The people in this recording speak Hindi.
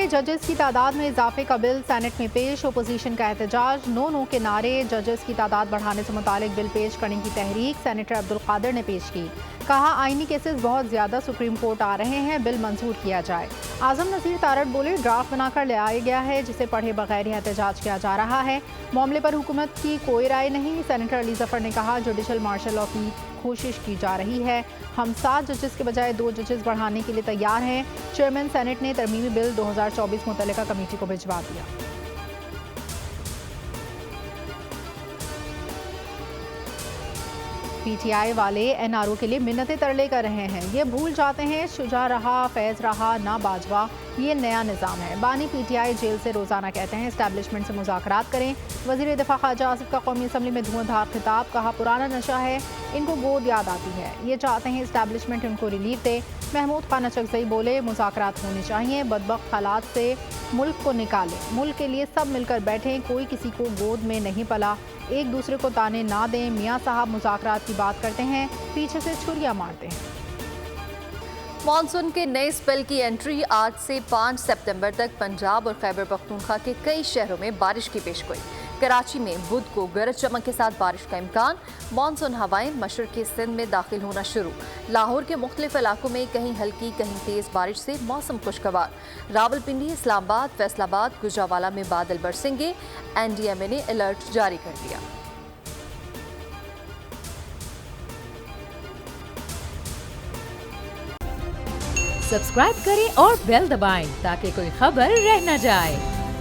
में जजेस की तादाद में इजाफे का बिल सेनेट में पेश। ओपोजिशन का एहतजाज, नो के नारे। जजेस की तादाद बढ़ाने से मुतालिक बिल पेश करने की तहरीक सेनेटर अब्दुल कादिर ने पेश की। कहा, आईनी केसेस बहुत ज्यादा सुप्रीम कोर्ट आ रहे हैं, बिल मंजूर किया जाए। आजम नज़ीर तारड़ बोले, ड्राफ्ट बनाकर ले आया गया है जिसे पढ़े बगैर ही एहतजाज किया जा रहा है। मामले पर हुकूमत की कोई राय नहीं। सेनेटर अली जफर ने कहा, जुडिशल मार्शल लॉ की कोशिश की जा रही है। हम 7 जजेस के बजाय 2 जजेस बढ़ाने के लिए तैयार हैं। चेयरमैन सेनेट ने तरमीमी बिल 2024 मुतल्लिका कमेटी को भिजवा दिया। पीटीआई वाले एनआरओ के लिए मिन्नतें तरले कर रहे हैं। ये भूल जाते हैं शुजा रहा, फैज रहा, ना बाजवा, ये नया निज़ाम है। बानी पीटीआई जेल से रोजाना कहते हैं एस्टैब्लिशमेंट से मुज़ाकरात करें। वज़ीर दिफा ख्वाजा आसिफ का कौमी असम्बली में धुआंधार खिताब। कहा, पुराना नशा है, इनको गोद याद आती है। ये चाहते हैं एस्टैब्लिशमेंट उनको रिलीफ दे। महमूद खान अचकज़ई बोले, मुज़ाकरात होने चाहिए, बदबख्त हालात से मुल्क को निकालें। मुल्क के लिए सब मिलकर बैठें, कोई किसी को गोद में नहीं पला। एक दूसरे को ताने ना दें। मियाँ साहब मुज़ाकरात की बात करते हैं, पीछे से छुरियाँ मारते हैं। मानसून के नए स्पेल की एंट्री। आज से 5 सितंबर तक पंजाब और खैबर पख्तूनख्वा के कई शहरों में बारिश की पेशगोई। कराची में बुध को गरज चमक के साथ बारिश का इम्कान। मानसून हवाएं मशरक़ी सिंध में दाखिल होना शुरू। लाहौर के मुख्तलिफ इलाकों में कहीं हल्की कहीं तेज बारिश से मौसम खुशगवार। रावलपिंडी, इस्लामाबाद, फैसलाबाद, गुजरावाला में बादल बरसेंगे। NDMA ने अलर्ट जारी कर दिया। सब्सक्राइब करें और बेल दबाएं ताकि कोई खबर रह न जाए।